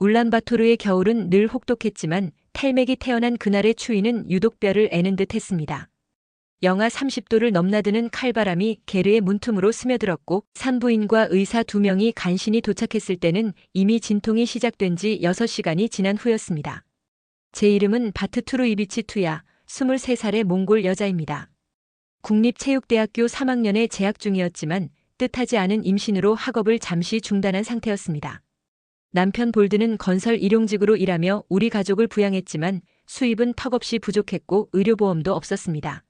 울란바토르의 겨울은 늘 혹독했지만 텔맥이 태어난 그날의 추위는 유독 뼈를 애는 듯 했습니다. 영하 30도를 넘나드는 칼바람이 게르의 문틈으로 스며들었고 산부인과 의사 2명이 간신히 도착했을 때는 이미 진통이 시작된 지 6시간이 지난 후였습니다. 제 이름은 바트투르 이비치 투야, 23살의 몽골 여자입니다. 국립체육대학교 3학년에 재학 중이었지만 뜻하지 않은 임신으로 학업을 잠시 중단한 상태였습니다. 남편 볼드는 건설 일용직으로 일하며 우리 가족을 부양했지만 수입은 턱없이 부족했고 의료보험도 없었습니다.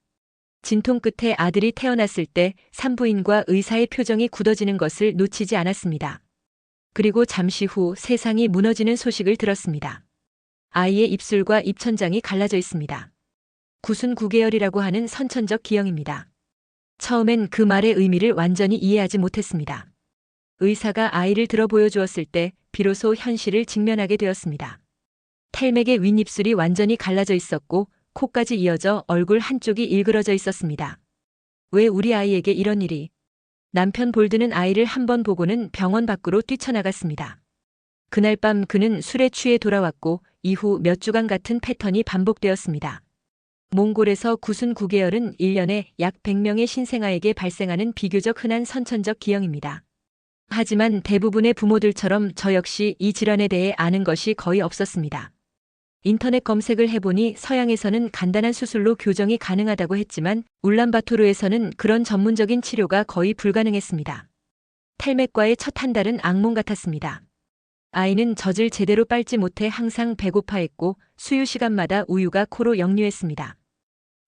진통 끝에 아들이 태어났을 때 산부인과 의사의 표정이 굳어지는 것을 놓치지 않았습니다. 그리고 잠시 후 세상이 무너지는 소식을 들었습니다. 아이의 입술과 입천장이 갈라져 있습니다. 구순 9개월이라고 하는 선천적 기형입니다. 처음엔 그 말의 의미를 완전히 이해하지 못했습니다. 의사가 아이를 들어 보여주었을 때 비로소 현실을 직면하게 되었습니다. 텔맥의 윗입술이 완전히 갈라져 있었고 코까지 이어져 얼굴 한쪽이 일그러져 있었습니다. 왜 우리 아이에게 이런 일이? 남편 볼드는 아이를 한 번 보고는 병원 밖으로 뛰쳐나갔습니다. 그날 밤 그는 술에 취해 돌아왔고 이후 몇 주간 같은 패턴이 반복되었습니다. 몽골에서 구순 9개월은 1년에 약 100명의 신생아에게 발생하는 비교적 흔한 선천적 기형입니다. 하지만 대부분의 부모들처럼 저 역시 이 질환에 대해 아는 것이 거의 없었습니다. 인터넷 검색을 해보니 서양에서는 간단한 수술로 교정이 가능하다고 했지만 울란바토르에서는 그런 전문적인 치료가 거의 불가능했습니다. 텔맥과의 첫 한 달은 악몽 같았습니다. 아이는 젖을 제대로 빨지 못해 항상 배고파했고 수유 시간마다 우유가 코로 역류했습니다.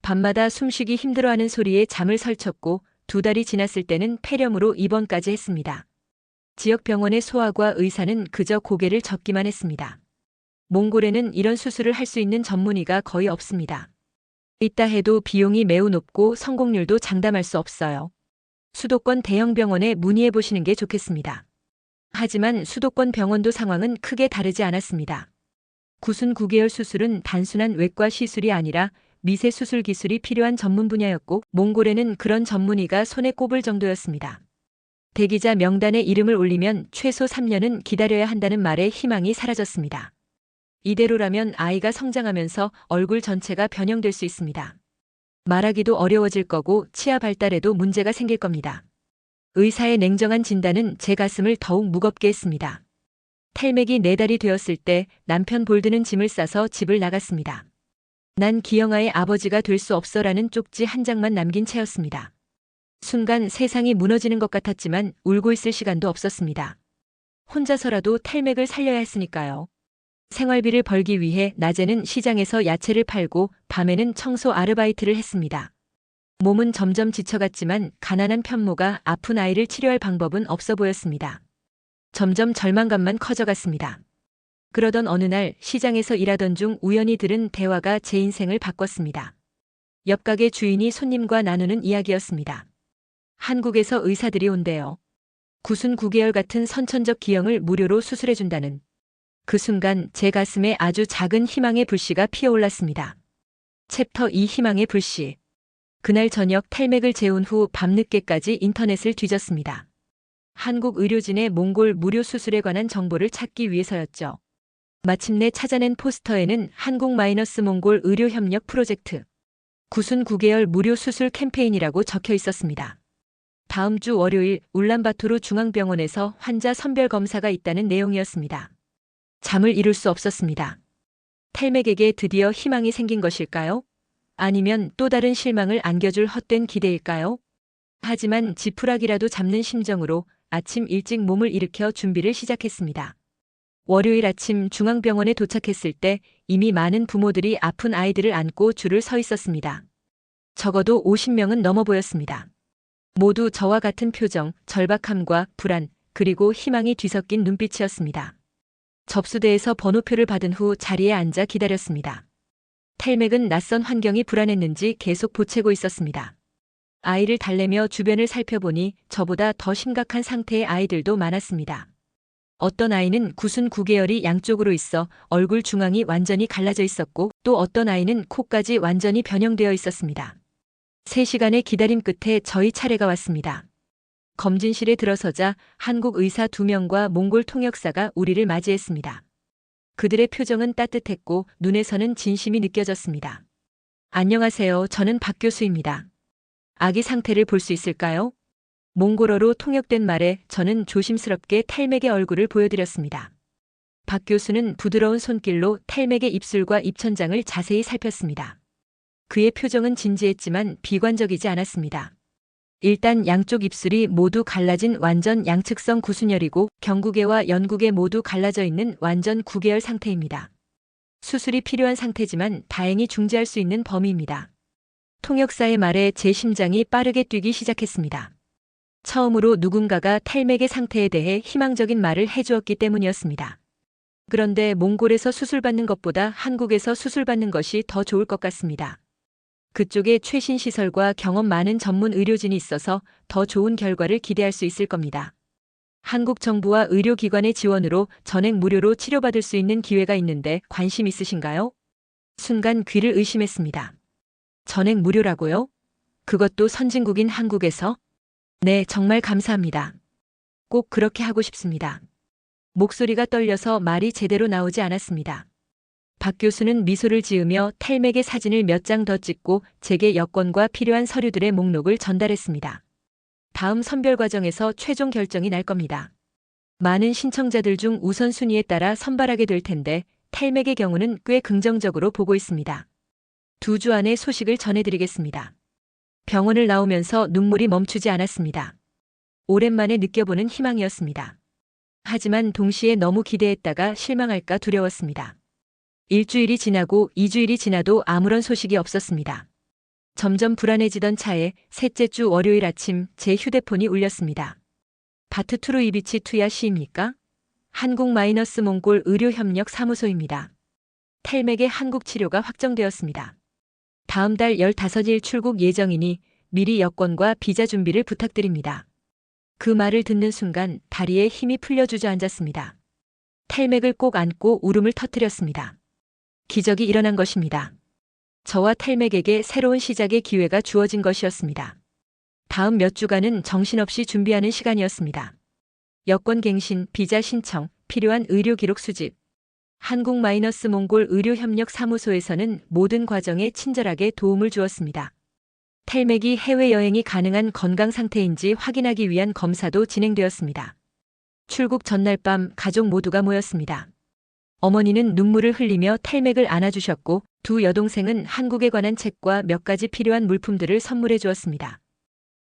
밤마다 숨쉬기 힘들어하는 소리에 잠을 설쳤고 2달이 지났을 때는 폐렴으로 입원까지 했습니다. 지역 병원의 소아과 의사는 그저 고개를 젓기만 했습니다. 몽골에는 이런 수술을 할 수 있는 전문의가 거의 없습니다. 있다 해도 비용이 매우 높고 성공률도 장담할 수 없어요. 수도권 대형 병원에 문의해 보시는 게 좋겠습니다. 하지만 수도권 병원도 상황은 크게 다르지 않았습니다. 구순 9개월 수술은 단순한 외과 시술이 아니라 미세 수술 기술이 필요한 전문 분야였고 몽골에는 그런 전문의가 손에 꼽을 정도였습니다. 대기자 명단에 이름을 올리면 최소 3년은 기다려야 한다는 말에 희망이 사라졌습니다. 이대로라면 아이가 성장하면서 얼굴 전체가 변형될 수 있습니다. 말하기도 어려워질 거고 치아 발달에도 문제가 생길 겁니다. 의사의 냉정한 진단은 제 가슴을 더욱 무겁게 했습니다. 텔맥이 4달이 되었을 때 남편 볼드는 짐을 싸서 집을 나갔습니다. 난 기영아의 아버지가 될 수 없어라는 쪽지 한 장만 남긴 채였습니다. 순간 세상이 무너지는 것 같았지만 울고 있을 시간도 없었습니다. 혼자서라도 텔맥을 살려야 했으니까요. 생활비를 벌기 위해 낮에는 시장에서 야채를 팔고 밤에는 청소 아르바이트를 했습니다. 몸은 점점 지쳐갔지만 가난한 편모가 아픈 아이를 치료할 방법은 없어 보였습니다. 점점 절망감만 커져갔습니다. 그러던 어느 날 시장에서 일하던 중 우연히 들은 대화가 제 인생을 바꿨습니다. 옆 가게 주인이 손님과 나누는 이야기였습니다. 한국에서 의사들이 온대요. 구순 9개월 같은 선천적 기형을 무료로 수술해준다는. 그 순간 제 가슴에 아주 작은 희망의 불씨가 피어올랐습니다. 챕터 2 희망의 불씨. 그날 저녁 텔맥을 재운 후 밤늦게까지 인터넷을 뒤졌습니다. 한국 의료진의 몽골 무료 수술에 관한 정보를 찾기 위해서였죠. 마침내 찾아낸 포스터에는 한국-몽골 의료협력 프로젝트 구순 9개월 무료 수술 캠페인이라고 적혀 있었습니다. 다음 주 월요일 울란바토르 중앙병원에서 환자 선별 검사가 있다는 내용이었습니다. 잠을 이룰 수 없었습니다. 텔맥에게 드디어 희망이 생긴 것일까요? 아니면 또 다른 실망을 안겨줄 헛된 기대일까요? 하지만 지푸라기라도 잡는 심정으로 아침 일찍 몸을 일으켜 준비를 시작했습니다. 월요일 아침 중앙병원에 도착했을 때 이미 많은 부모들이 아픈 아이들을 안고 줄을 서 있었습니다. 적어도 50명은 넘어 보였습니다. 모두 저와 같은 표정, 절박함과 불안, 그리고 희망이 뒤섞인 눈빛이었습니다. 접수대에서 번호표를 받은 후 자리에 앉아 기다렸습니다. 텔맥은 낯선 환경이 불안했는지 계속 보채고 있었습니다. 아이를 달래며 주변을 살펴보니 저보다 더 심각한 상태의 아이들도 많았습니다. 어떤 아이는 구순 9개월이 양쪽으로 있어 얼굴 중앙이 완전히 갈라져 있었고 또 어떤 아이는 코까지 완전히 변형되어 있었습니다. 3시간의 기다림 끝에 저희 차례가 왔습니다. 검진실에 들어서자 한국 의사 2명과 몽골 통역사가 우리를 맞이했습니다. 그들의 표정은 따뜻했고 눈에서는 진심이 느껴졌습니다. 안녕하세요. 저는 박 교수입니다. 아기 상태를 볼 수 있을까요? 몽골어로 통역된 말에 저는 조심스럽게 탈맥의 얼굴을 보여드렸습니다. 박 교수는 부드러운 손길로 탈맥의 입술과 입천장을 자세히 살폈습니다. 그의 표정은 진지했지만 비관적이지 않았습니다. 일단 양쪽 입술이 모두 갈라진 완전 양측성 구순혈이고 경구개와 연구개 모두 갈라져 있는 완전 구개열 상태입니다. 수술이 필요한 상태지만 다행히 중지할 수 있는 범위입니다. 통역사의 말에 제 심장이 빠르게 뛰기 시작했습니다. 처음으로 누군가가 탈맥의 상태에 대해 희망적인 말을 해주었기 때문이었습니다. 그런데 몽골에서 수술받는 것보다 한국에서 수술받는 것이 더 좋을 것 같습니다. 그쪽에 최신 시설과 경험 많은 전문 의료진이 있어서 더 좋은 결과를 기대할 수 있을 겁니다. 한국 정부와 의료기관의 지원으로 전액 무료로 치료받을 수 있는 기회가 있는데 관심 있으신가요? 순간 귀를 의심했습니다. 전액 무료라고요? 그것도 선진국인 한국에서? 네, 정말 감사합니다. 꼭 그렇게 하고 싶습니다. 목소리가 떨려서 말이 제대로 나오지 않았습니다. 박 교수는 미소를 지으며 탈맥의 사진을 몇 장 더 찍고 제게 여권과 필요한 서류들의 목록을 전달했습니다. 다음 선별 과정에서 최종 결정이 날 겁니다. 많은 신청자들 중 우선순위에 따라 선발하게 될 텐데 탈맥의 경우는 꽤 긍정적으로 보고 있습니다. 2주 안에 소식을 전해드리겠습니다. 병원을 나오면서 눈물이 멈추지 않았습니다. 오랜만에 느껴보는 희망이었습니다. 하지만 동시에 너무 기대했다가 실망할까 두려웠습니다. 일주일이 지나고 2주일이 지나도 아무런 소식이 없었습니다. 점점 불안해지던 차에 셋째 주 월요일 아침 제 휴대폰이 울렸습니다. 바트투루 이비치 투야 씨입니까? 한국-몽골 의료협력 사무소입니다. 탈맥의 한국 치료가 확정되었습니다. 다음 달 15일 출국 예정이니 미리 여권과 비자 준비를 부탁드립니다. 그 말을 듣는 순간 다리에 힘이 풀려 주저앉았습니다. 탈맥을 꼭 안고 울음을 터뜨렸습니다. 기적이 일어난 것입니다. 저와 탈맥에게 새로운 시작의 기회가 주어진 것이었습니다. 다음 몇 주간은 정신없이 준비하는 시간이었습니다. 여권 갱신, 비자 신청, 필요한 의료 기록 수집. 한국-몽골 의료협력 사무소에서는 모든 과정에 친절하게 도움을 주었습니다. 탈맥이 해외여행이 가능한 건강 상태인지 확인하기 위한 검사도 진행되었습니다. 출국 전날 밤 가족 모두가 모였습니다. 어머니는 눈물을 흘리며 탈맥을 안아주셨고 두 여동생은 한국에 관한 책과 몇 가지 필요한 물품들을 선물해 주었습니다.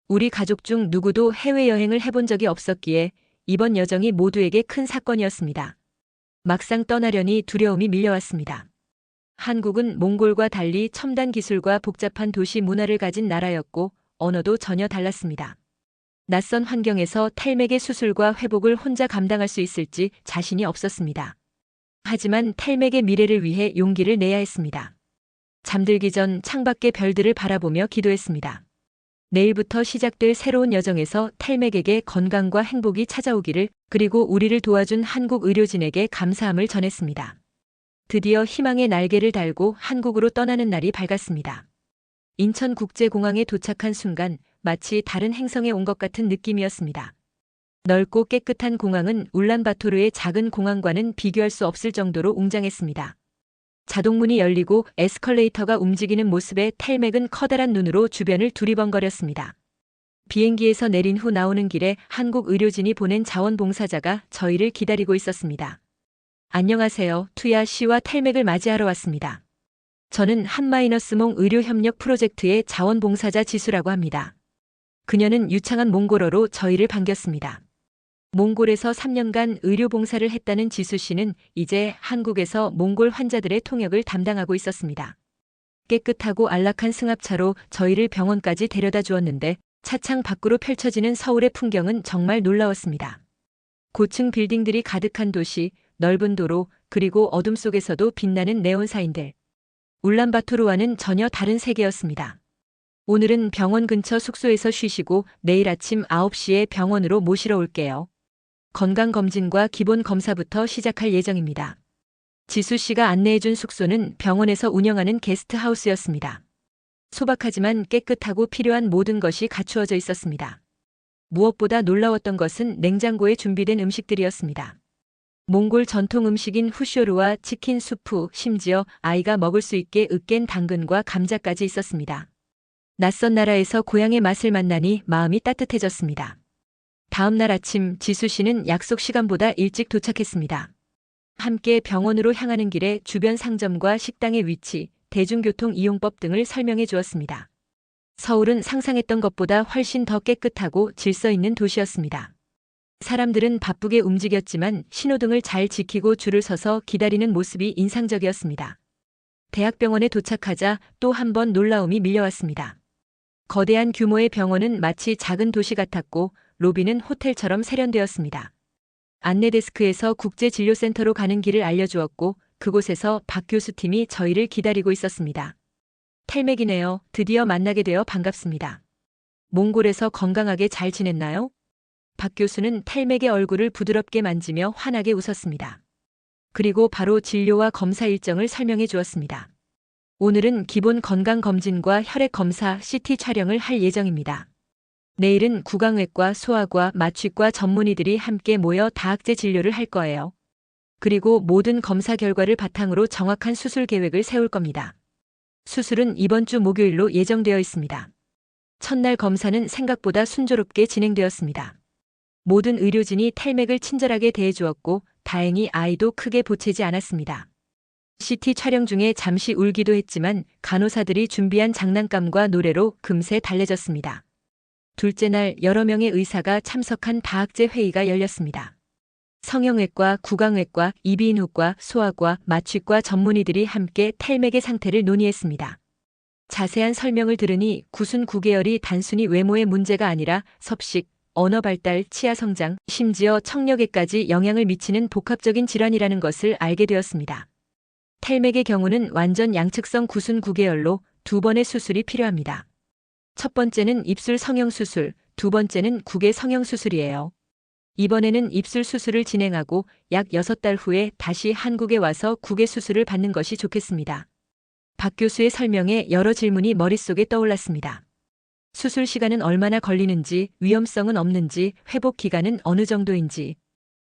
우리 가족 중 누구도 해외여행을 해본 적이 없었기에 이번 여정이 모두에게 큰 사건이었습니다. 막상 떠나려니 두려움이 밀려왔습니다. 한국은 몽골과 달리 첨단 기술과 복잡한 도시 문화를 가진 나라였고 언어도 전혀 달랐습니다. 낯선 환경에서 탈맥의 수술과 회복을 혼자 감당할 수 있을지 자신이 없었습니다. 하지만 탈맥의 미래를 위해 용기를 내야 했습니다. 잠들기 전 창밖의 별들을 바라보며 기도했습니다. 내일부터 시작될 새로운 여정에서 탈맥에게 건강과 행복이 찾아오기를, 그리고 우리를 도와준 한국 의료진에게 감사함을 전했습니다. 드디어 희망의 날개를 달고 한국으로 떠나는 날이 밝았습니다. 인천국제공항에 도착한 순간 마치 다른 행성에 온 것 같은 느낌이었습니다. 넓고 깨끗한 공항은 울란바토르의 작은 공항과는 비교할 수 없을 정도로 웅장했습니다. 자동문이 열리고 에스컬레이터가 움직이는 모습에 탈맥은 커다란 눈으로 주변을 두리번거렸습니다. 비행기에서 내린 후 나오는 길에 한국 의료진이 보낸 자원봉사자가 저희를 기다리고 있었습니다. 안녕하세요. 투야 씨와 탈맥을 맞이하러 왔습니다. 저는 한마이너스몽 의료협력 프로젝트의 자원봉사자 지수라고 합니다. 그녀는 유창한 몽골어로 저희를 반겼습니다. 몽골에서 3년간 의료봉사를 했다는 지수 씨는 이제 한국에서 몽골 환자들의 통역을 담당하고 있었습니다. 깨끗하고 안락한 승합차로 저희를 병원까지 데려다 주었는데 차창 밖으로 펼쳐지는 서울의 풍경은 정말 놀라웠습니다. 고층 빌딩들이 가득한 도시, 넓은 도로, 그리고 어둠 속에서도 빛나는 네온 사인들. 울란바토르와는 전혀 다른 세계였습니다. 오늘은 병원 근처 숙소에서 쉬시고 내일 아침 9시에 병원으로 모시러 올게요. 건강검진과 기본 검사부터 시작할 예정입니다. 지수 씨가 안내해준 숙소는 병원에서 운영하는 게스트하우스였습니다. 소박하지만 깨끗하고 필요한 모든 것이 갖추어져 있었습니다. 무엇보다 놀라웠던 것은 냉장고에 준비된 음식들이었습니다. 몽골 전통 음식인 후쇼르와 치킨 수프, 심지어 아이가 먹을 수 있게 으깬 당근과 감자까지 있었습니다. 낯선 나라에서 고향의 맛을 만나니 마음이 따뜻해졌습니다. 다음 날 아침 지수 씨는 약속 시간보다 일찍 도착했습니다. 함께 병원으로 향하는 길에 주변 상점과 식당의 위치, 대중교통 이용법 등을 설명해 주었습니다. 서울은 상상했던 것보다 훨씬 더 깨끗하고 질서 있는 도시였습니다. 사람들은 바쁘게 움직였지만 신호등을 잘 지키고 줄을 서서 기다리는 모습이 인상적이었습니다. 대학병원에 도착하자 또 한 번 놀라움이 밀려왔습니다. 거대한 규모의 병원은 마치 작은 도시 같았고 로비는 호텔처럼 세련되었습니다. 안내 데스크에서 국제진료센터로 가는 길을 알려주었고 그곳에서 박 교수 팀이 저희를 기다리고 있었습니다. 텔맥이네요. 드디어 만나게 되어 반갑습니다. 몽골에서 건강하게 잘 지냈나요? 박 교수는 텔맥의 얼굴을 부드럽게 만지며 환하게 웃었습니다. 그리고 바로 진료와 검사 일정을 설명해 주었습니다. 오늘은 기본 건강검진과 혈액검사, CT 촬영을 할 예정입니다. 내일은 구강외과, 소아과, 마취과 전문의들이 함께 모여 다학제 진료를 할 거예요. 그리고 모든 검사 결과를 바탕으로 정확한 수술 계획을 세울 겁니다. 수술은 이번 주 목요일로 예정되어 있습니다. 첫날 검사는 생각보다 순조롭게 진행되었습니다. 모든 의료진이 텔맥을 친절하게 대해주었고 다행히 아이도 크게 보채지 않았습니다. CT 촬영 중에 잠시 울기도 했지만 간호사들이 준비한 장난감과 노래로 금세 달래졌습니다. 둘째 날 여러 명의 의사가 참석한 다학제 회의가 열렸습니다. 성형외과, 구강외과, 이비인후과, 소아과, 마취과 전문의들이 함께 텔맥의 상태를 논의했습니다. 자세한 설명을 들으니 구순 9개월이 단순히 외모의 문제가 아니라 섭식, 언어 발달, 치아 성장, 심지어 청력에까지 영향을 미치는 복합적인 질환이라는 것을 알게 되었습니다. 텔맥의 경우는 완전 양측성 구순 9개월로 2번의 수술이 필요합니다. 첫 번째는 입술 성형 수술, 두 번째는 국외 성형 수술이에요. 이번에는 입술 수술을 진행하고 약 6달 후에 다시 한국에 와서 국외 수술을 받는 것이 좋겠습니다. 박 교수의 설명에 여러 질문이 머릿속에 떠올랐습니다. 수술 시간은 얼마나 걸리는지, 위험성은 없는지, 회복 기간은 어느 정도인지.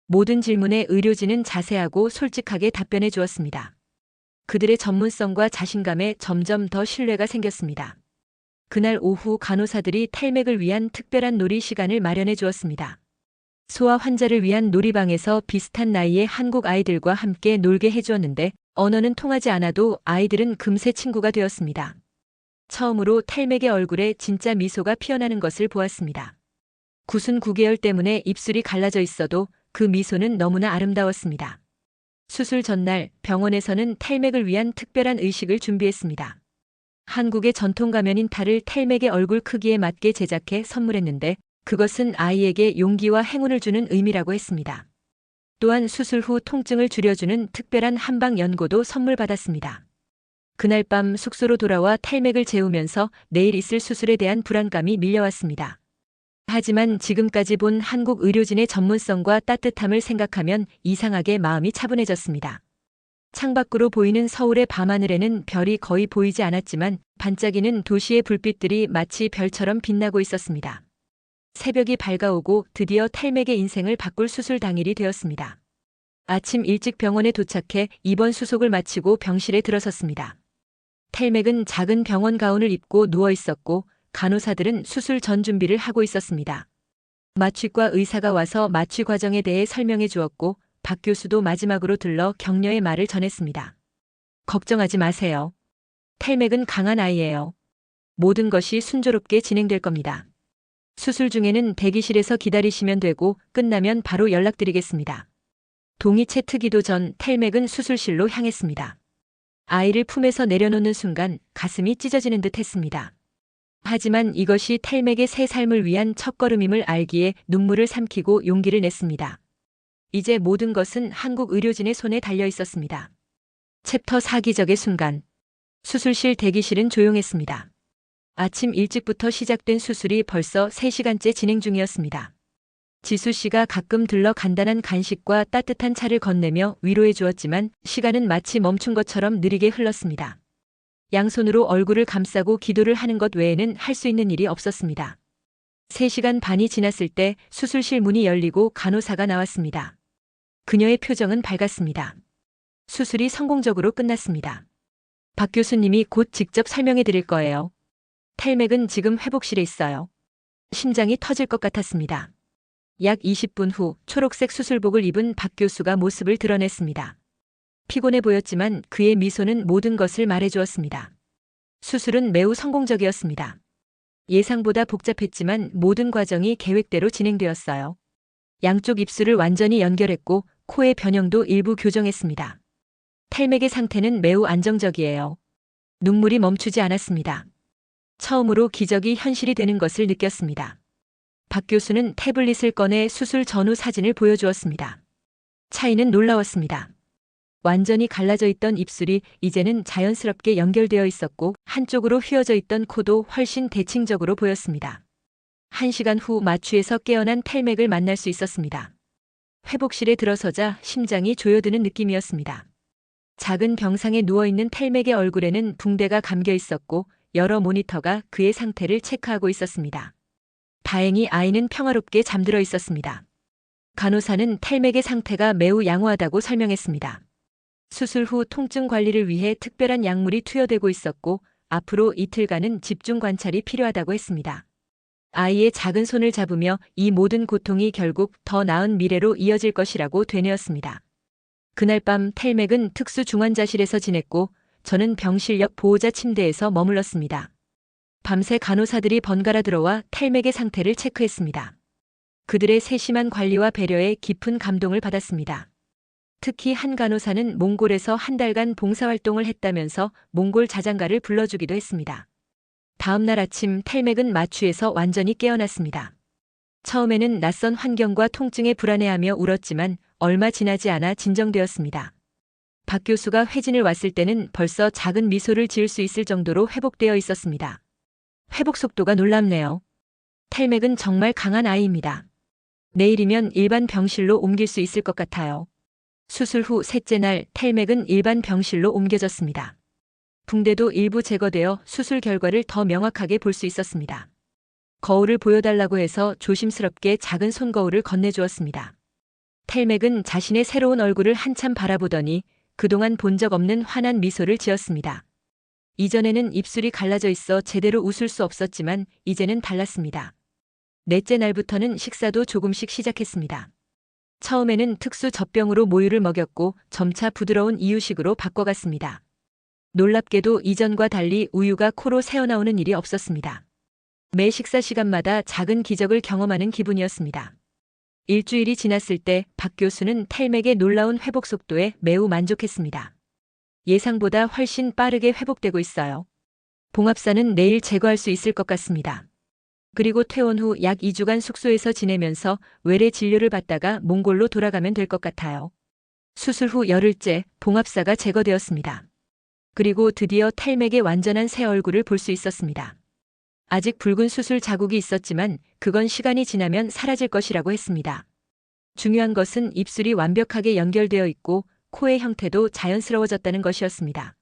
모든 질문에 의료진은 자세하고 솔직하게 답변해 주었습니다. 그들의 전문성과 자신감에 점점 더 신뢰가 생겼습니다. 그날 오후 간호사들이 텔맥을 위한 특별한 놀이 시간을 마련해 주었습니다. 소아 환자를 위한 놀이방에서 비슷한 나이의 한국 아이들과 함께 놀게 해주었는데 언어는 통하지 않아도 아이들은 금세 친구가 되었습니다. 처음으로 텔맥의 얼굴에 진짜 미소가 피어나는 것을 보았습니다. 구순 9개월 때문에 입술이 갈라져 있어도 그 미소는 너무나 아름다웠습니다. 수술 전날 병원에서는 텔맥을 위한 특별한 의식을 준비했습니다. 한국의 전통 가면인 탈을 텔맥의 얼굴 크기에 맞게 제작해 선물했는데 그것은 아이에게 용기와 행운을 주는 의미라고 했습니다. 또한 수술 후 통증을 줄여주는 특별한 한방 연고도 선물 받았습니다. 그날 밤 숙소로 돌아와 텔맥을 재우면서 내일 있을 수술에 대한 불안감이 밀려왔습니다. 하지만 지금까지 본 한국 의료진의 전문성과 따뜻함을 생각하면 이상하게 마음이 차분해졌습니다. 창밖으로 보이는 서울의 밤하늘에는 별이 거의 보이지 않았지만 반짝이는 도시의 불빛들이 마치 별처럼 빛나고 있었습니다. 새벽이 밝아오고 드디어 텔맥의 인생을 바꿀 수술 당일이 되었습니다. 아침 일찍 병원에 도착해 입원 수속을 마치고 병실에 들어섰습니다. 텔맥은 작은 병원 가운을 입고 누워 있었고 간호사들은 수술 전 준비를 하고 있었습니다. 마취과 의사가 와서 마취 과정에 대해 설명해 주었고 박 교수도 마지막으로 들러 격려의 말을 전했습니다. 걱정하지 마세요. 텔맥은 강한 아이예요. 모든 것이 순조롭게 진행될 겁니다. 수술 중에는 대기실에서 기다리시면 되고 끝나면 바로 연락드리겠습니다. 동의체 트기도 전 텔맥은 수술실로 향했습니다. 아이를 품에서 내려놓는 순간 가슴이 찢어지는 듯 했습니다. 하지만 이것이 텔맥의 새 삶을 위한 첫걸음임을 알기에 눈물을 삼키고 용기를 냈습니다. 이제 모든 것은 한국 의료진의 손에 달려 있었습니다. 챕터 4 기적의 순간. 수술실 대기실은 조용했습니다. 아침 일찍부터 시작된 수술이 벌써 3시간째 진행 중이었습니다. 지수 씨가 가끔 들러 간단한 간식과 따뜻한 차를 건네며 위로해 주었지만 시간은 마치 멈춘 것처럼 느리게 흘렀습니다. 양손으로 얼굴을 감싸고 기도를 하는 것 외에는 할 수 있는 일이 없었습니다. 3시간 반이 지났을 때 수술실 문이 열리고 간호사가 나왔습니다. 그녀의 표정은 밝았습니다. 수술이 성공적으로 끝났습니다. 박 교수님이 곧 직접 설명해 드릴 거예요. 탈맥은 지금 회복실에 있어요. 심장이 터질 것 같았습니다. 약 20분 후 초록색 수술복을 입은 박 교수가 모습을 드러냈습니다. 피곤해 보였지만 그의 미소는 모든 것을 말해주었습니다. 수술은 매우 성공적이었습니다. 예상보다 복잡했지만 모든 과정이 계획대로 진행되었어요. 양쪽 입술을 완전히 연결했고 코의 변형도 일부 교정했습니다. 탈맥의 상태는 매우 안정적이에요. 눈물이 멈추지 않았습니다. 처음으로 기적이 현실이 되는 것을 느꼈습니다. 박 교수는 태블릿을 꺼내 수술 전후 사진을 보여주었습니다. 차이는 놀라웠습니다. 완전히 갈라져 있던 입술이 이제는 자연스럽게 연결되어 있었고 한쪽으로 휘어져 있던 코도 훨씬 대칭적으로 보였습니다. 1시간 후 마취에서 깨어난 탈맥을 만날 수 있었습니다. 회복실에 들어서자 심장이 조여드는 느낌이었습니다. 작은 병상에 누워있는 탈맥의 얼굴에는 붕대가 감겨 있었고 여러 모니터가 그의 상태를 체크하고 있었습니다. 다행히 아이는 평화롭게 잠들어 있었습니다. 간호사는 탈맥의 상태가 매우 양호하다고 설명했습니다. 수술 후 통증 관리를 위해 특별한 약물이 투여되고 있었고 앞으로 이틀간은 집중 관찰이 필요하다고 했습니다. 아이의 작은 손을 잡으며 이 모든 고통이 결국 더 나은 미래로 이어질 것이라고 되뇌었습니다. 그날 밤 탈맥은 특수 중환자실에서 지냈고 저는 병실 옆 보호자 침대에서 머물렀습니다. 밤새 간호사들이 번갈아 들어와 탈맥의 상태를 체크했습니다. 그들의 세심한 관리와 배려에 깊은 감동을 받았습니다. 특히 한 간호사는 몽골에서 한 달간 봉사활동을 했다면서 몽골 자장가를 불러주기도 했습니다. 다음 날 아침 탈맥은 마취에서 완전히 깨어났습니다. 처음에는 낯선 환경과 통증에 불안해하며 울었지만 얼마 지나지 않아 진정되었습니다. 박 교수가 회진을 왔을 때는 벌써 작은 미소를 지을 수 있을 정도로 회복되어 있었습니다. 회복 속도가 놀랍네요. 탈맥은 정말 강한 아이입니다. 내일이면 일반 병실로 옮길 수 있을 것 같아요. 수술 후 셋째 날 탈맥은 일반 병실로 옮겨졌습니다. 붕대도 일부 제거되어 수술 결과를 더 명확하게 볼 수 있었습니다. 거울을 보여달라고 해서 조심스럽게 작은 손거울을 건네주었습니다. 탈맥은 자신의 새로운 얼굴을 한참 바라보더니 그동안 본 적 없는 환한 미소를 지었습니다. 이전에는 입술이 갈라져 있어 제대로 웃을 수 없었지만 이제는 달랐습니다. 넷째 날부터는 식사도 조금씩 시작했습니다. 처음에는 특수 젖병으로 모유를 먹였고 점차 부드러운 이유식으로 바꿔갔습니다. 놀랍게도 이전과 달리 우유가 코로 새어나오는 일이 없었습니다. 매 식사 시간마다 작은 기적을 경험하는 기분이었습니다. 일주일이 지났을 때 박 교수는 탈맥의 놀라운 회복 속도에 매우 만족했습니다. 예상보다 훨씬 빠르게 회복되고 있어요. 봉합사는 내일 제거할 수 있을 것 같습니다. 그리고 퇴원 후 약 2주간 숙소에서 지내면서 외래 진료를 받다가 몽골로 돌아가면 될 것 같아요. 수술 후 열흘째 봉합사가 제거되었습니다. 그리고 드디어 탈맥의 완전한 새 얼굴을 볼 수 있었습니다. 아직 붉은 수술 자국이 있었지만 그건 시간이 지나면 사라질 것이라고 했습니다. 중요한 것은 입술이 완벽하게 연결되어 있고 코의 형태도 자연스러워졌다는 것이었습니다.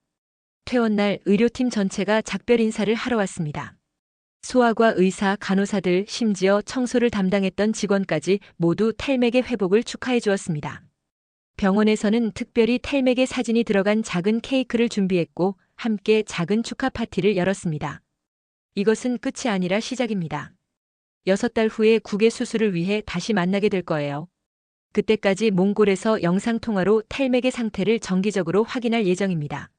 퇴원 날 의료팀 전체가 작별 인사를 하러 왔습니다. 소아과 의사, 간호사들, 심지어 청소를 담당했던 직원까지 모두 탈맥의 회복을 축하해 주었습니다. 병원에서는 특별히 탈맥의 사진이 들어간 작은 케이크를 준비했고 함께 작은 축하 파티를 열었습니다. 이것은 끝이 아니라 시작입니다. 6달 후에 국외 수술을 위해 다시 만나게 될 거예요. 그때까지 몽골에서 영상통화로 탈맥의 상태를 정기적으로 확인할 예정입니다.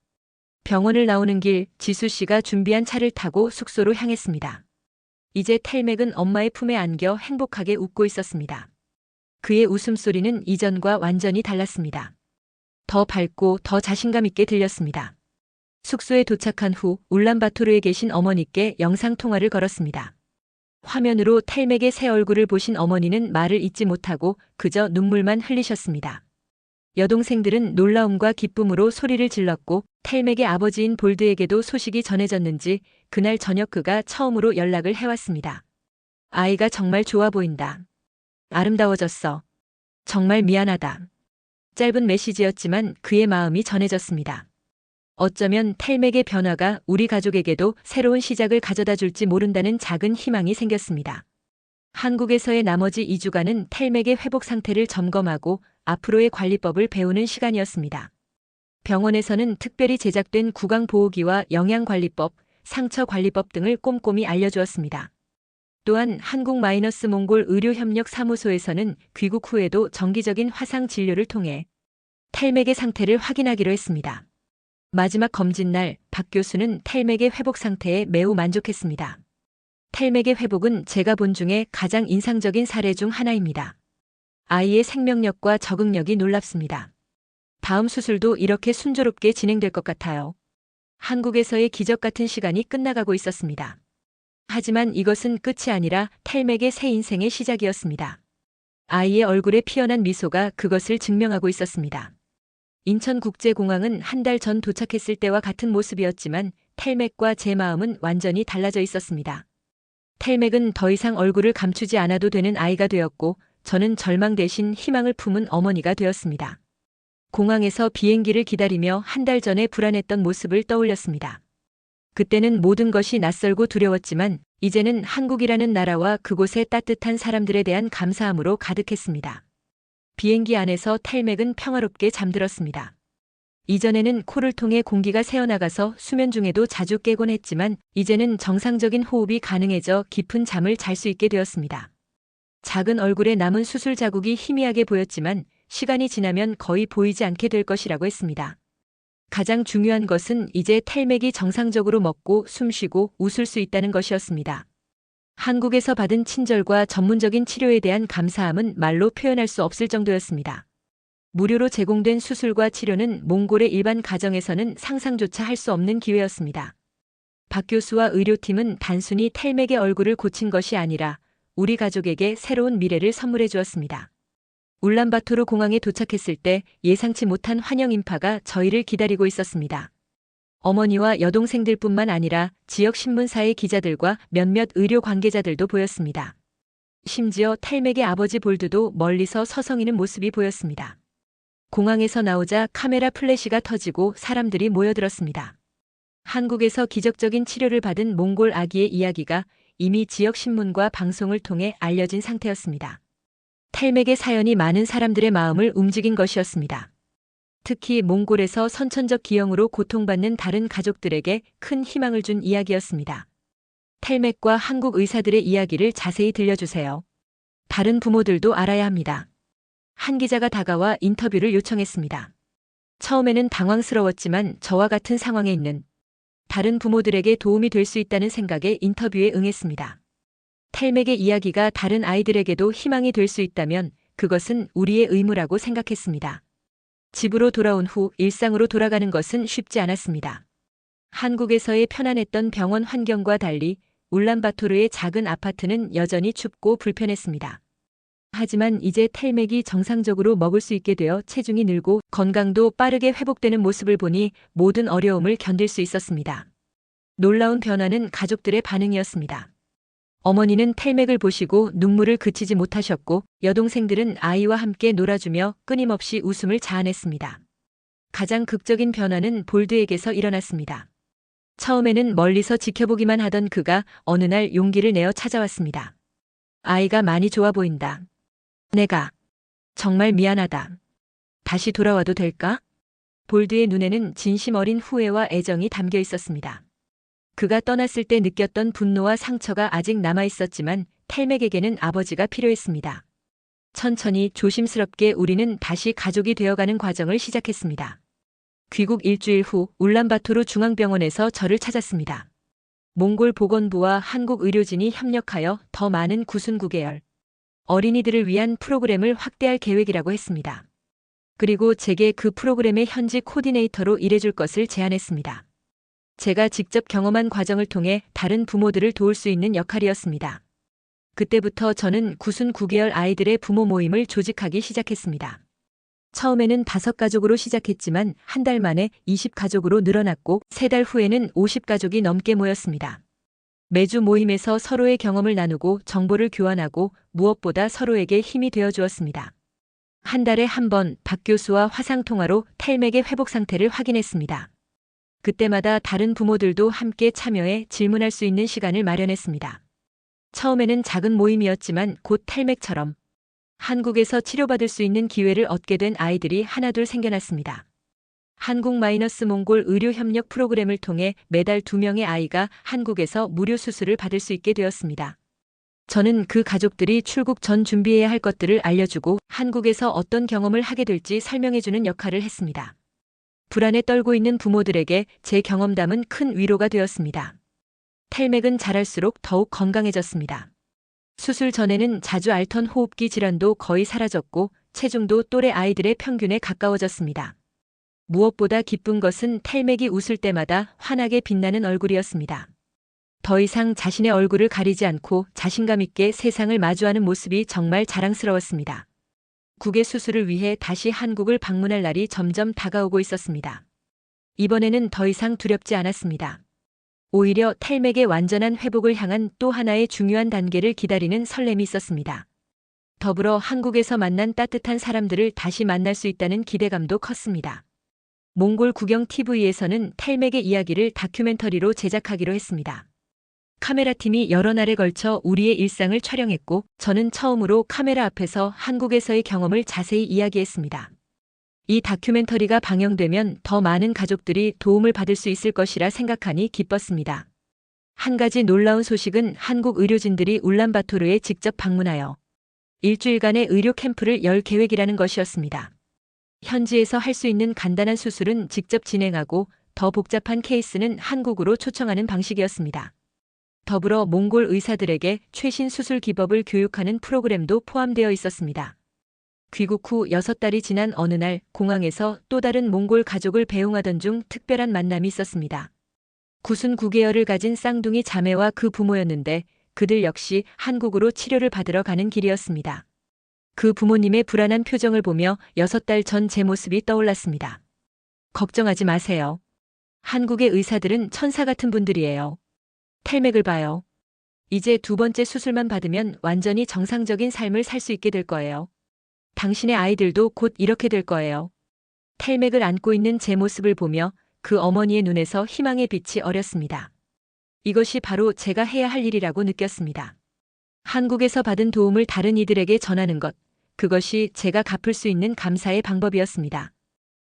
병원을 나오는 길 지수 씨가 준비한 차를 타고 숙소로 향했습니다. 이제 탈맥은 엄마의 품에 안겨 행복하게 웃고 있었습니다. 그의 웃음소리는 이전과 완전히 달랐습니다. 더 밝고 더 자신감 있게 들렸습니다. 숙소에 도착한 후 울란바토르에 계신 어머니께 영상통화를 걸었습니다. 화면으로 탈맥의 새 얼굴을 보신 어머니는 말을 잇지 못하고 그저 눈물만 흘리셨습니다. 여동생들은 놀라움과 기쁨으로 소리를 질렀고 탈맥의 아버지인 볼드에게도 소식이 전해졌는지 그날 저녁 그가 처음으로 연락을 해왔습니다. 아이가 정말 좋아 보인다. 아름다워졌어. 정말 미안하다. 짧은 메시지였지만 그의 마음이 전해졌습니다. 어쩌면 탈맥의 변화가 우리 가족에게도 새로운 시작을 가져다 줄지 모른다는 작은 희망이 생겼습니다. 한국에서의 나머지 2주간은 탈맥의 회복 상태를 점검하고 앞으로의 관리법을 배우는 시간이었습니다. 병원에서는 특별히 제작된 구강보호기와 영양관리법, 상처관리법 등을 꼼꼼히 알려주었습니다. 또한 한국-몽골 의료협력사무소에서는 귀국 후에도 정기적인 화상 진료를 통해 탈맥의 상태를 확인하기로 했습니다. 마지막 검진 날 박 교수는 탈맥의 회복 상태에 매우 만족했습니다. 탈맥의 회복은 제가 본 중에 가장 인상적인 사례 중 하나입니다. 아이의 생명력과 적응력이 놀랍습니다. 다음 수술도 이렇게 순조롭게 진행될 것 같아요. 한국에서의 기적 같은 시간이 끝나가고 있었습니다. 하지만 이것은 끝이 아니라 탈맥의 새 인생의 시작이었습니다. 아이의 얼굴에 피어난 미소가 그것을 증명하고 있었습니다. 인천국제공항은 한 달 전 도착했을 때와 같은 모습이었지만 탈맥과 제 마음은 완전히 달라져 있었습니다. 탈맥은 더 이상 얼굴을 감추지 않아도 되는 아이가 되었고 저는 절망 대신 희망을 품은 어머니가 되었습니다. 공항에서 비행기를 기다리며 한 달 전에 불안했던 모습을 떠올렸습니다. 그때는 모든 것이 낯설고 두려웠지만 이제는 한국이라는 나라와 그곳의 따뜻한 사람들에 대한 감사함으로 가득했습니다. 비행기 안에서 탈맥은 평화롭게 잠들었습니다. 이전에는 코를 통해 공기가 새어나가서 수면 중에도 자주 깨곤 했지만 이제는 정상적인 호흡이 가능해져 깊은 잠을 잘 수 있게 되었습니다. 작은 얼굴에 남은 수술 자국이 희미하게 보였지만 시간이 지나면 거의 보이지 않게 될 것이라고 했습니다. 가장 중요한 것은 이제 탈맥이 정상적으로 먹고 숨쉬고 웃을 수 있다는 것이었습니다. 한국에서 받은 친절과 전문적인 치료에 대한 감사함은 말로 표현할 수 없을 정도였습니다. 무료로 제공된 수술과 치료는 몽골의 일반 가정에서는 상상조차 할 수 없는 기회였습니다. 박 교수와 의료팀은 단순히 탈맥의 얼굴을 고친 것이 아니라 우리 가족에게 새로운 미래를 선물해 주었습니다. 울란바토르 공항에 도착했을 때 예상치 못한 환영 인파가 저희를 기다리고 있었습니다. 어머니와 여동생들뿐만 아니라 지역 신문사의 기자들과 몇몇 의료 관계자들도 보였습니다. 심지어 탈맥의 아버지 볼드도 멀리서 서성이는 모습이 보였습니다. 공항에서 나오자 카메라 플래시가 터지고 사람들이 모여들었습니다. 한국에서 기적적인 치료를 받은 몽골 아기의 이야기가 이미 지역 신문과 방송을 통해 알려진 상태였습니다. 탈맥의 사연이 많은 사람들의 마음을 움직인 것이었습니다. 특히 몽골에서 선천적 기형으로 고통받는 다른 가족들에게 큰 희망을 준 이야기였습니다. 탈맥과 한국 의사들의 이야기를 자세히 들려주세요. 다른 부모들도 알아야 합니다. 한 기자가 다가와 인터뷰를 요청했습니다. 처음에는 당황스러웠지만 저와 같은 상황에 있는 다른 부모들에게 도움이 될 수 있다는 생각에 인터뷰에 응했습니다. 탈맥의 이야기가 다른 아이들에게도 희망이 될 수 있다면 그것은 우리의 의무라고 생각했습니다. 집으로 돌아온 후 일상으로 돌아가는 것은 쉽지 않았습니다. 한국에서의 편안했던 병원 환경과 달리 울란바토르의 작은 아파트는 여전히 춥고 불편했습니다. 하지만 이제 탈맥이 정상적으로 먹을 수 있게 되어 체중이 늘고 건강도 빠르게 회복되는 모습을 보니 모든 어려움을 견딜 수 있었습니다. 놀라운 변화는 가족들의 반응이었습니다. 어머니는 탈맥을 보시고 눈물을 그치지 못하셨고 여동생들은 아이와 함께 놀아주며 끊임없이 웃음을 자아냈습니다. 가장 극적인 변화는 볼드에게서 일어났습니다. 처음에는 멀리서 지켜보기만 하던 그가 어느 날 용기를 내어 찾아왔습니다. 아이가 많이 좋아 보인다. 내가 정말 미안하다. 다시 돌아와도 될까? 볼드의 눈에는 진심 어린 후회와 애정이 담겨 있었습니다. 그가 떠났을 때 느꼈던 분노와 상처가 아직 남아 있었지만 탈맥에게는 아버지가 필요했습니다. 천천히 조심스럽게 우리는 다시 가족이 되어가는 과정을 시작했습니다. 귀국 일주일 후 울란바토르 중앙병원에서 저를 찾았습니다. 몽골 보건부와 한국 의료진이 협력하여 더 많은 구순9개월 어린이들을 위한 프로그램을 확대할 계획이라고 했습니다. 그리고 제게 그 프로그램의 현지 코디네이터로 일해줄 것을 제안했습니다. 제가 직접 경험한 과정을 통해 다른 부모들을 도울 수 있는 역할이었습니다. 그때부터 저는 구순9개월 아이들의 부모 모임을 조직하기 시작했습니다. 처음에는 5가족으로 시작했지만 한 달 만에 20가족으로 늘어났고 3달 후에는 50가족이 넘게 모였습니다. 매주 모임에서 서로의 경험을 나누고 정보를 교환하고 무엇보다 서로에게 힘이 되어 주었습니다. 한 달에 한 번 박 교수와 화상통화로 탈맥의 회복 상태를 확인했습니다. 그때마다 다른 부모들도 함께 참여해 질문할 수 있는 시간을 마련했습니다. 처음에는 작은 모임이었지만 곧 탈맥처럼 한국에서 치료받을 수 있는 기회를 얻게 된 아이들이 하나둘 생겨났습니다. 한국-몽골 의료협력 프로그램을 통해 매달 2명의 아이가 한국에서 무료 수술을 받을 수 있게 되었습니다. 저는 그 가족들이 출국 전 준비해야 할 것들을 알려주고 한국에서 어떤 경험을 하게 될지 설명해주는 역할을 했습니다. 불안에 떨고 있는 부모들에게 제 경험담은 큰 위로가 되었습니다. 텔맥은 자랄수록 더욱 건강해졌습니다. 수술 전에는 자주 앓던 호흡기 질환도 거의 사라졌고 체중도 또래 아이들의 평균에 가까워졌습니다. 무엇보다 기쁜 것은 텔맥이 웃을 때마다 환하게 빛나는 얼굴이었습니다. 더 이상 자신의 얼굴을 가리지 않고 자신감 있게 세상을 마주하는 모습이 정말 자랑스러웠습니다. 국외 수술을 위해 다시 한국을 방문할 날이 점점 다가오고 있었습니다. 이번에는 더 이상 두렵지 않았습니다. 오히려 텔맥의 완전한 회복을 향한 또 하나의 중요한 단계를 기다리는 설렘이 있었습니다. 더불어 한국에서 만난 따뜻한 사람들을 다시 만날 수 있다는 기대감도 컸습니다. 몽골 국영 TV에서는 텔맥의 이야기를 다큐멘터리로 제작하기로 했습니다. 카메라팀이 여러 날에 걸쳐 우리의 일상을 촬영했고 저는 처음으로 카메라 앞에서 한국에서의 경험을 자세히 이야기했습니다. 이 다큐멘터리가 방영되면 더 많은 가족들이 도움을 받을 수 있을 것이라 생각하니 기뻤습니다. 한 가지 놀라운 소식은 한국 의료진들이 울란바토르에 직접 방문하여 일주일간의 의료 캠프를 열 계획이라는 것이었습니다. 현지에서 할 수 있는 간단한 수술은 직접 진행하고 더 복잡한 케이스는 한국으로 초청하는 방식이었습니다. 더불어 몽골 의사들에게 최신 수술 기법을 교육하는 프로그램도 포함되어 있었습니다. 귀국 후 6달이 지난 어느 날 공항에서 또 다른 몽골 가족을 배웅하던 중 특별한 만남이 있었습니다. 99개월을 가진 쌍둥이 자매와 그 부모였는데 그들 역시 한국으로 치료를 받으러 가는 길이었습니다. 그 부모님의 불안한 표정을 보며 6달 전 제 모습이 떠올랐습니다. 걱정하지 마세요. 한국의 의사들은 천사 같은 분들이에요. 텔맥을 봐요. 이제 2번째 수술만 받으면 완전히 정상적인 삶을 살 수 있게 될 거예요. 당신의 아이들도 곧 이렇게 될 거예요. 텔맥을 안고 있는 제 모습을 보며 그 어머니의 눈에서 희망의 빛이 어렸습니다. 이것이 바로 제가 해야 할 일이라고 느꼈습니다. 한국에서 받은 도움을 다른 이들에게 전하는 것, 그것이 제가 갚을 수 있는 감사의 방법이었습니다.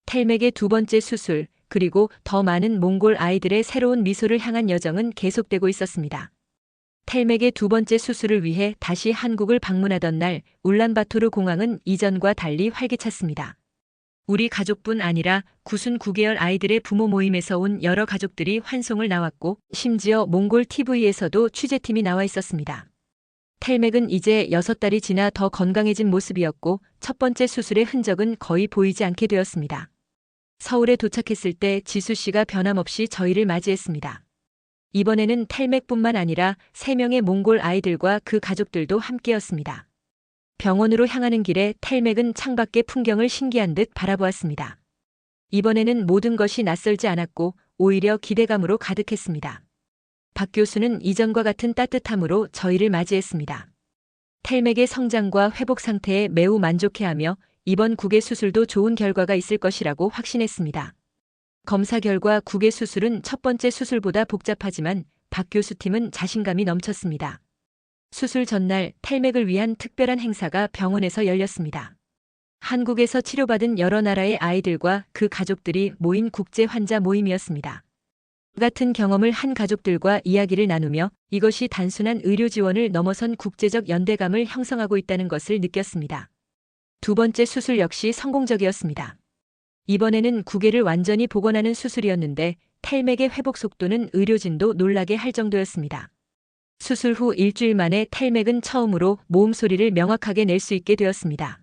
텔맥의 2번째 수술, 그리고 더 많은 몽골 아이들의 새로운 미소를 향한 여정은 계속되고 있었습니다. 텔맥의 2번째 수술을 위해 다시 한국을 방문하던 날 울란바토르 공항은 이전과 달리 활기찼습니다. 우리 가족뿐 아니라 99개월 아이들의 부모 모임에서 온 여러 가족들이 환송을 나왔고 심지어 몽골 TV에서도 취재팀이 나와 있었습니다. 텔맥은 이제 6달이 지나 더 건강해진 모습이었고 첫 번째 수술의 흔적은 거의 보이지 않게 되었습니다. 서울에 도착했을 때 지수 씨가 변함없이 저희를 맞이했습니다. 이번에는 텔맥뿐만 아니라 3명의 몽골 아이들과 그 가족들도 함께였습니다. 병원으로 향하는 길에 텔맥은 창밖의 풍경을 신기한 듯 바라보았습니다. 이번에는 모든 것이 낯설지 않았고 오히려 기대감으로 가득했습니다. 박 교수는 이전과 같은 따뜻함으로 저희를 맞이했습니다. 텔맥의 성장과 회복 상태에 매우 만족해하며 이번 국외 수술도 좋은 결과가 있을 것이라고 확신했습니다. 검사 결과 국외 수술은 첫 번째 수술보다 복잡하지만 박 교수팀은 자신감이 넘쳤습니다. 수술 전날 텔맥을 위한 특별한 행사가 병원에서 열렸습니다. 한국에서 치료받은 여러 나라의 아이들과 그 가족들이 모인 국제 환자 모임이었습니다. 같은 경험을 한 가족들과 이야기를 나누며 이것이 단순한 의료 지원을 넘어선 국제적 연대감을 형성하고 있다는 것을 느꼈습니다. 2번째 수술 역시 성공적이었습니다. 이번에는 구개를 완전히 복원하는 수술이었는데 텔맥의 회복 속도는 의료진도 놀라게 할 정도였습니다. 수술 후 일주일 만에 텔맥은 처음으로 모음 소리를 명확하게 낼 수 있게 되었습니다.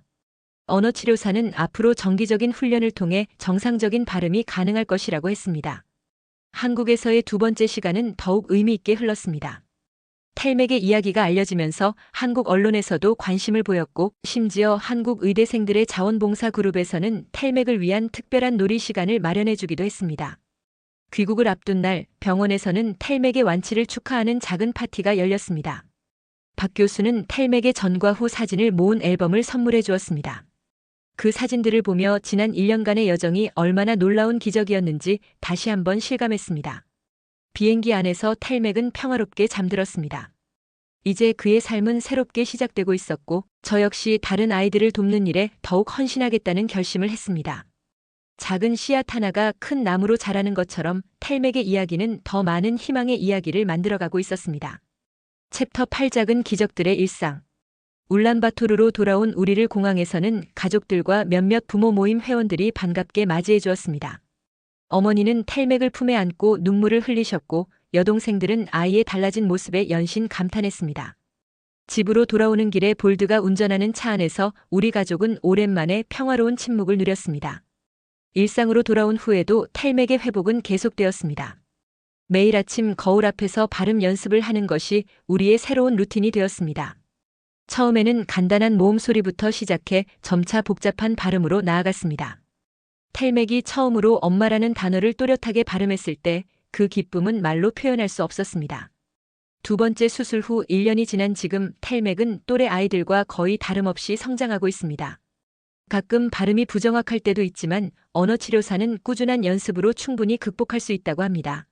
언어치료사는 앞으로 정기적인 훈련을 통해 정상적인 발음이 가능할 것이라고 했습니다. 한국에서의 2번째 시간은 더욱 의미 있게 흘렀습니다. 텔맥의 이야기가 알려지면서 한국 언론에서도 관심을 보였고 심지어 한국 의대생들의 자원봉사 그룹에서는 텔맥을 위한 특별한 놀이 시간을 마련해 주기도 했습니다. 귀국을 앞둔 날 병원에서는 텔맥의 완치를 축하하는 작은 파티가 열렸습니다. 박 교수는 텔맥의 전과 후 사진을 모은 앨범을 선물해 주었습니다. 그 사진들을 보며 지난 1년간의 여정이 얼마나 놀라운 기적이었는지 다시 한번 실감했습니다. 비행기 안에서 텔맥은 평화롭게 잠들었습니다. 이제 그의 삶은 새롭게 시작되고 있었고 저 역시 다른 아이들을 돕는 일에 더욱 헌신하겠다는 결심을 했습니다. 작은 씨앗 하나가 큰 나무로 자라는 것처럼 텔맥의 이야기는 더 많은 희망의 이야기를 만들어가고 있었습니다. 챕터 8 작은 기적들의 일상. 울란바토르로 돌아온 우리를 공항에서는 가족들과 몇몇 부모 모임 회원들이 반갑게 맞이해 주었습니다. 어머니는 텔맥을 품에 안고 눈물을 흘리셨고 여동생들은 아이의 달라진 모습에 연신 감탄했습니다. 집으로 돌아오는 길에 볼드가 운전하는 차 안에서 우리 가족은 오랜만에 평화로운 침묵을 누렸습니다. 일상으로 돌아온 후에도 텔맥의 회복은 계속되었습니다. 매일 아침 거울 앞에서 발음 연습을 하는 것이 우리의 새로운 루틴이 되었습니다. 처음에는 간단한 모음 소리부터 시작해 점차 복잡한 발음으로 나아갔습니다. 텔맥이 처음으로 엄마라는 단어를 또렷하게 발음했을 때 그 기쁨은 말로 표현할 수 없었습니다. 두 번째 수술 후 1년이 지난 지금 텔맥은 또래 아이들과 거의 다름없이 성장하고 있습니다. 가끔 발음이 부정확할 때도 있지만 언어치료사는 꾸준한 연습으로 충분히 극복할 수 있다고 합니다.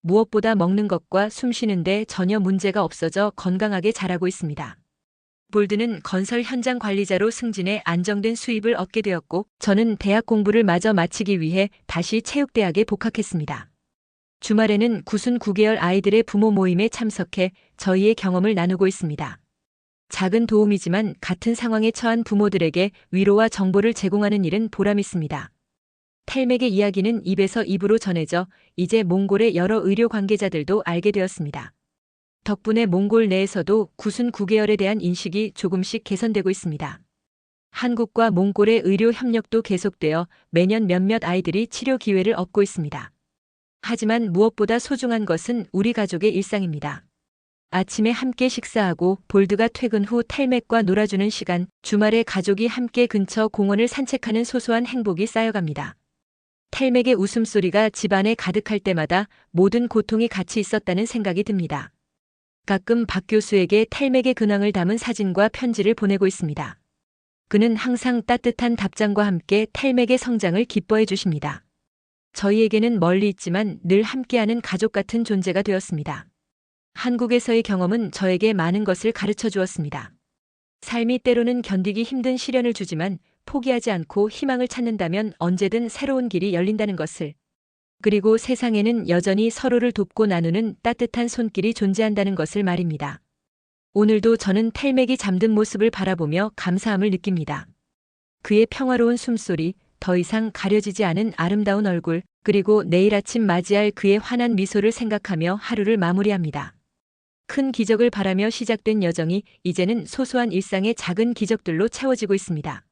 무엇보다 먹는 것과 숨 쉬는데 전혀 문제가 없어져 건강하게 자라고 있습니다. 볼드는 건설 현장 관리자로 승진해 안정된 수입을 얻게 되었고 저는 대학 공부를 마저 마치기 위해 다시 체육대학에 복학했습니다. 주말에는 구순 9개월 아이들의 부모 모임에 참석해 저희의 경험을 나누고 있습니다. 작은 도움이지만 같은 상황에 처한 부모들에게 위로와 정보를 제공하는 일은 보람있습니다. 텔맥의 이야기는 입에서 입으로 전해져 이제 몽골의 여러 의료 관계자들도 알게 되었습니다. 덕분에 몽골 내에서도 구순 9개월에 대한 인식이 조금씩 개선되고 있습니다. 한국과 몽골의 의료 협력도 계속되어 매년 몇몇 아이들이 치료 기회를 얻고 있습니다. 하지만 무엇보다 소중한 것은 우리 가족의 일상입니다. 아침에 함께 식사하고 볼드가 퇴근 후 텔맥과 놀아주는 시간, 주말에 가족이 함께 근처 공원을 산책하는 소소한 행복이 쌓여갑니다. 텔맥의 웃음소리가 집안에 가득할 때마다 모든 고통이 같이 있었다는 생각이 듭니다. 가끔 박 교수에게 텔맥의 근황을 담은 사진과 편지를 보내고 있습니다. 그는 항상 따뜻한 답장과 함께 텔맥의 성장을 기뻐해 주십니다. 저희에게는 멀리 있지만 늘 함께하는 가족 같은 존재가 되었습니다. 한국에서의 경험은 저에게 많은 것을 가르쳐 주었습니다. 삶이 때로는 견디기 힘든 시련을 주지만 포기하지 않고 희망을 찾는다면 언제든 새로운 길이 열린다는 것을. 그리고 세상에는 여전히 서로를 돕고 나누는 따뜻한 손길이 존재한다는 것을 말입니다. 오늘도 저는 텔맥이 잠든 모습을 바라보며 감사함을 느낍니다. 그의 평화로운 숨소리, 더 이상 가려지지 않은 아름다운 얼굴, 그리고 내일 아침 맞이할 그의 환한 미소를 생각하며 하루를 마무리합니다. 큰 기적을 바라며 시작된 여정이 이제는 소소한 일상의 작은 기적들로 채워지고 있습니다.